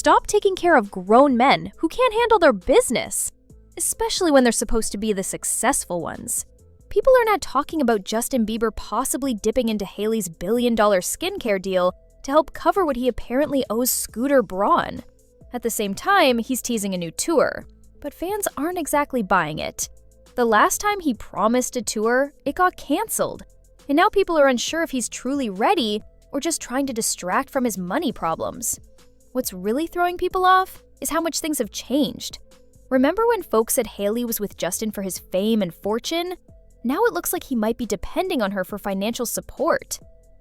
Stop taking care of grown men who can't handle their business, especially when they're supposed to be the successful ones. People are now talking about Justin Bieber possibly dipping into Hailey's billion-dollar skincare deal to help cover what he apparently owes Scooter Braun. At the same time, he's teasing a new tour, but fans aren't exactly buying it. The last time he promised a tour, it got canceled, and now people are unsure if he's truly ready or just trying to distract from his money problems. What's really throwing people off is how much things have changed. Remember when folks said Hailey was with Justin for his fame and fortune? Now it looks like he might be depending on her for financial support.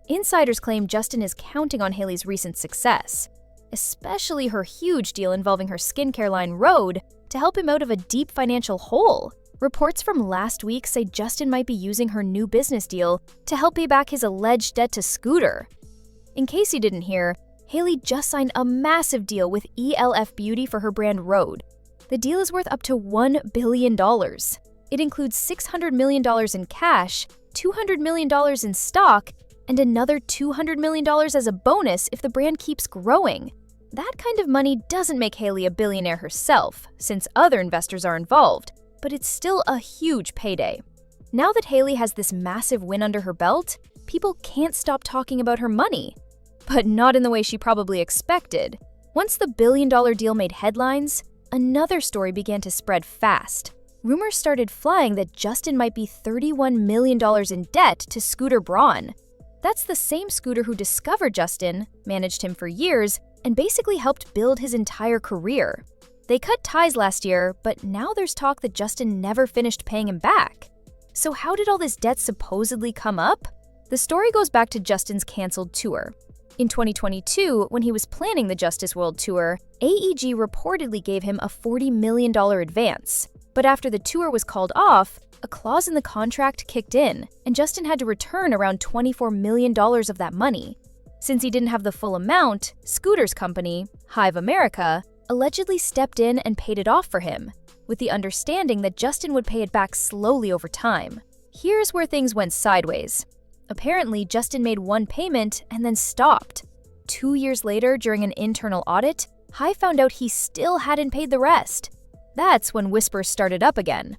Insiders claim Justin is counting on Hailey's recent success, especially her huge deal involving her skincare line Rhode, to help him out of a deep financial hole. Reports from last week say Justin might be using her new business deal to help pay back his alleged debt to Scooter. In case you didn't hear, Hailey just signed a massive deal with ELF Beauty for her brand Rhode. The deal is worth up to $1 billion. It includes $600 million in cash, $200 million in stock, and another $200 million as a bonus if the brand keeps growing. That kind of money doesn't make Hailey a billionaire herself, since other investors are involved, but it's still a huge payday. Now that Hailey has this massive win under her belt, people can't stop talking about her money. But not in the way she probably expected. Once the billion-dollar deal made headlines, another story began to spread fast. Rumors started flying that Justin might be $31 million in debt to Scooter Braun. That's the same Scooter who discovered Justin, managed him for years, and basically helped build his entire career. They cut ties last year, but now there's talk that Justin never finished paying him back. So how did all this debt supposedly come up? The story goes back to Justin's canceled tour. In 2022, when he was planning the Justice World Tour, AEG reportedly gave him a $40 million advance. But after the tour was called off, a clause in the contract kicked in, and Justin had to return around $24 million of that money. Since he didn't have the full amount, Scooter's company, Hive America, allegedly stepped in and paid it off for him, with the understanding that Justin would pay it back slowly over time. Here's where things went sideways. Apparently, Justin made one payment and then stopped. 2 years later, during an internal audit, Hive found out he still hadn't paid the rest. That's when whispers started up again.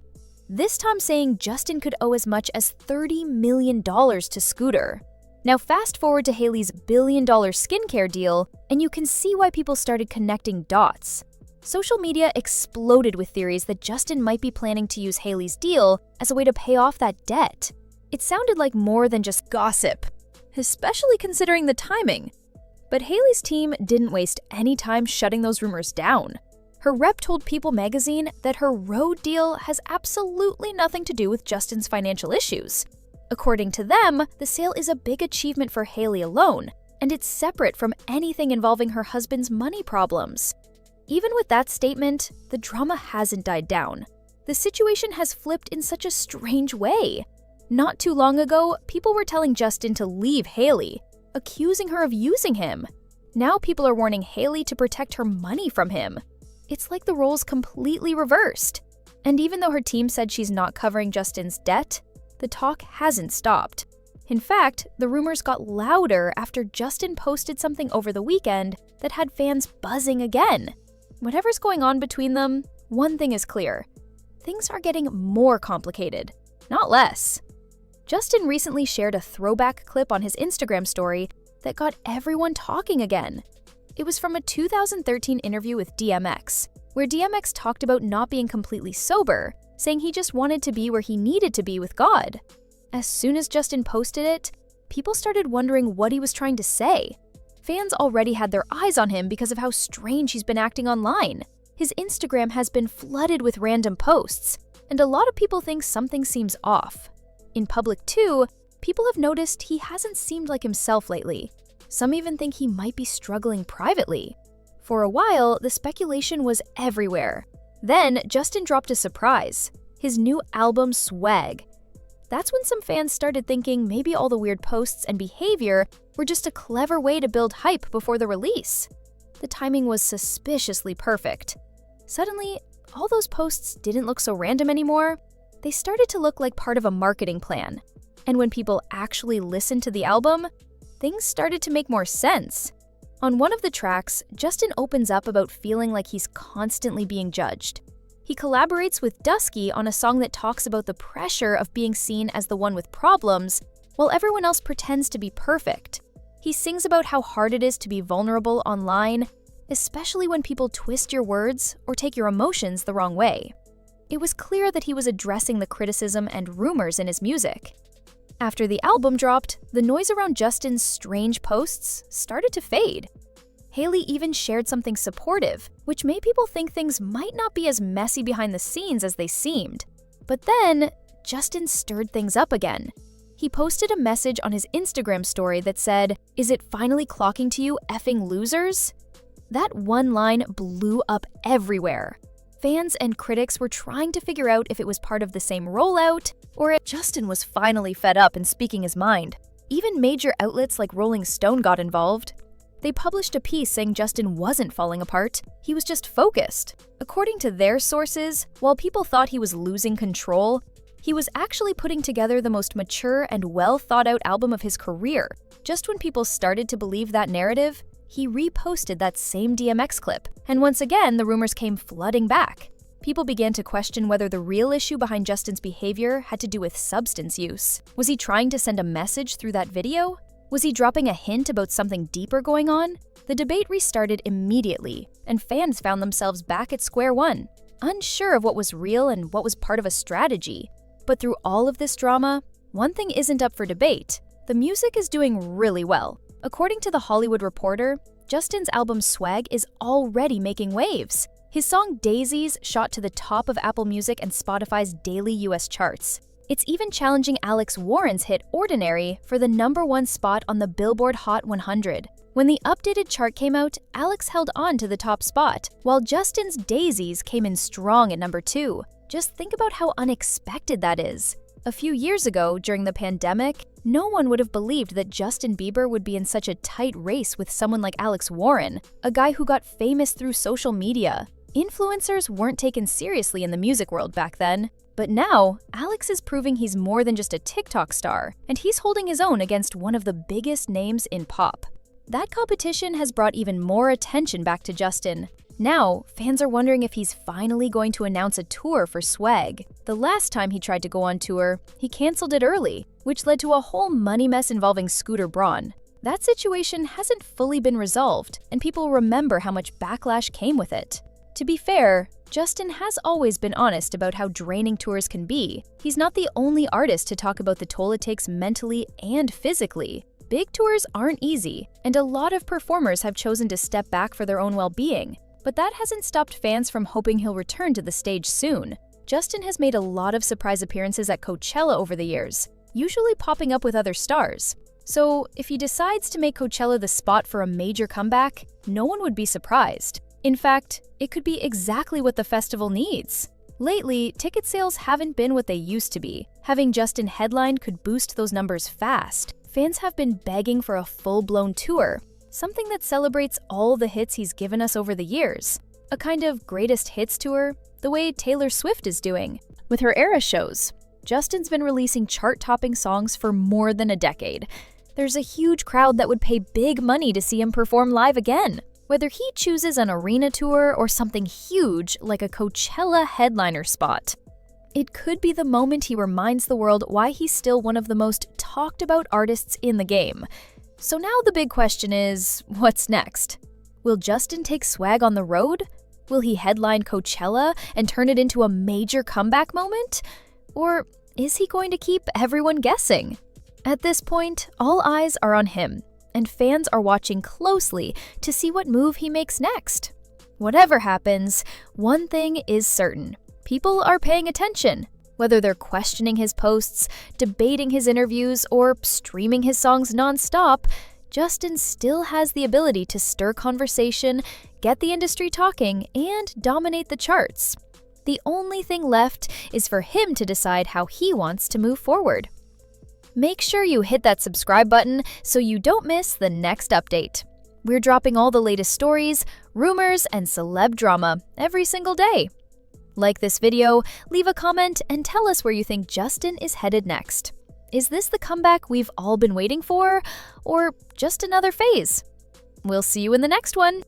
This time saying Justin could owe as much as $30 million to Scooter. Now fast forward to Hailey's billion-dollar skincare deal, and you can see why people started connecting dots. Social media exploded with theories that Justin might be planning to use Hailey's deal as a way to pay off that debt. It sounded like more than just gossip, especially considering the timing. But Hailey's team didn't waste any time shutting those rumors down. Her rep told People magazine that her Rhode deal has absolutely nothing to do with Justin's financial issues. According to them, the sale is a big achievement for Hailey alone, and it's separate from anything involving her husband's money problems. Even with that statement, the drama hasn't died down. The situation has flipped in such a strange way. Not too long ago, people were telling Justin to leave Hailey, accusing her of using him. Now people are warning Hailey to protect her money from him. It's like the roles completely reversed. And even though her team said she's not covering Justin's debt, the talk hasn't stopped. In fact, the rumors got louder after Justin posted something over the weekend that had fans buzzing again. Whatever's going on between them, one thing is clear. Things are getting more complicated, not less. Justin recently shared a throwback clip on his Instagram story that got everyone talking again. It was from a 2013 interview with DMX, where DMX talked about not being completely sober, saying he just wanted to be where he needed to be with God. As soon as Justin posted it, people started wondering what he was trying to say. Fans already had their eyes on him because of how strange he's been acting online. His Instagram has been flooded with random posts, and a lot of people think something seems off. In public too, people have noticed he hasn't seemed like himself lately. Some even think he might be struggling privately. For a while, the speculation was everywhere. Then, Justin dropped a surprise: his new album, Swag. That's when some fans started thinking maybe all the weird posts and behavior were just a clever way to build hype before the release. The timing was suspiciously perfect. Suddenly, all those posts didn't look so random anymore. They started to look like part of a marketing plan. And when people actually listened to the album, things started to make more sense. On one of the tracks, Justin opens up about feeling like he's constantly being judged. He collaborates with Dusky on a song that talks about the pressure of being seen as the one with problems, while everyone else pretends to be perfect. He sings about how hard it is to be vulnerable online, especially when people twist your words or take your emotions the wrong way. It was clear that he was addressing the criticism and rumors in his music. After the album dropped, the noise around Justin's strange posts started to fade. Hailey even shared something supportive, which made people think things might not be as messy behind the scenes as they seemed. But then, Justin stirred things up again. He posted a message on his Instagram story that said, "Is it finally clocking to you, effing losers?" That one line blew up everywhere. Fans and critics were trying to figure out if it was part of the same rollout, or if Justin was finally fed up and speaking his mind. Even major outlets like Rolling Stone got involved. They published a piece saying Justin wasn't falling apart, he was just focused. According to their sources, while people thought he was losing control, he was actually putting together the most mature and well-thought-out album of his career. Just when people started to believe that narrative, he reposted that same DMX clip, and once again, the rumors came flooding back. People began to question whether the real issue behind Justin's behavior had to do with substance use. Was he trying to send a message through that video? Was he dropping a hint about something deeper going on? The debate restarted immediately, and fans found themselves back at square one, unsure of what was real and what was part of a strategy. But through all of this drama, one thing isn't up for debate. The music is doing really well. According to The Hollywood Reporter, Justin's album Swag is already making waves. His song Daisies shot to the top of Apple Music and Spotify's daily US charts. It's even challenging Alex Warren's hit Ordinary for the #1 spot on the Billboard Hot 100. When the updated chart came out, Alex held on to the top spot, while Justin's Daisies came in strong at #2. Just think about how unexpected that is. A few years ago, during the pandemic, no one would have believed that Justin Bieber would be in such a tight race with someone like Alex Warren, a guy who got famous through social media. Influencers weren't taken seriously in the music world back then. But now, Alex is proving he's more than just a TikTok star, and he's holding his own against one of the biggest names in pop. That competition has brought even more attention back to Justin. Now, fans are wondering if he's finally going to announce a tour for Swag. The last time he tried to go on tour, he canceled it early, which led to a whole money mess involving Scooter Braun. That situation hasn't fully been resolved, and people remember how much backlash came with it. To be fair, Justin has always been honest about how draining tours can be. He's not the only artist to talk about the toll it takes mentally and physically. Big tours aren't easy, and a lot of performers have chosen to step back for their own well-being. But that hasn't stopped fans from hoping he'll return to the stage soon. Justin has made a lot of surprise appearances at Coachella over the years, usually popping up with other stars. So if he decides to make Coachella the spot for a major comeback, no one would be surprised. In fact, it could be exactly what the festival needs. Lately, ticket sales haven't been what they used to be. Having Justin headline could boost those numbers fast. Fans have been begging for a full-blown tour, something that celebrates all the hits he's given us over the years. A kind of greatest hits tour, the way Taylor Swift is doing. With her era shows, Justin's been releasing chart-topping songs for more than a decade. There's a huge crowd that would pay big money to see him perform live again. Whether he chooses an arena tour or something huge like a Coachella headliner spot, it could be the moment he reminds the world why he's still one of the most talked about artists in the game. So now the big question is, what's next? Will Justin take Swag on the road? Will he headline Coachella and turn it into a major comeback moment? Or is he going to keep everyone guessing? At this point, all eyes are on him, and fans are watching closely to see what move he makes next. Whatever happens, one thing is certain. People are paying attention. Whether they're questioning his posts, debating his interviews, or streaming his songs nonstop, Justin still has the ability to stir conversation, get the industry talking, and dominate the charts. The only thing left is for him to decide how he wants to move forward. Make sure you hit that subscribe button so you don't miss the next update. We're dropping all the latest stories, rumors, and celeb drama every single day. Like this video, leave a comment, and tell us where you think Justin is headed next. Is this the comeback we've all been waiting for, or just another phase? We'll see you in the next one.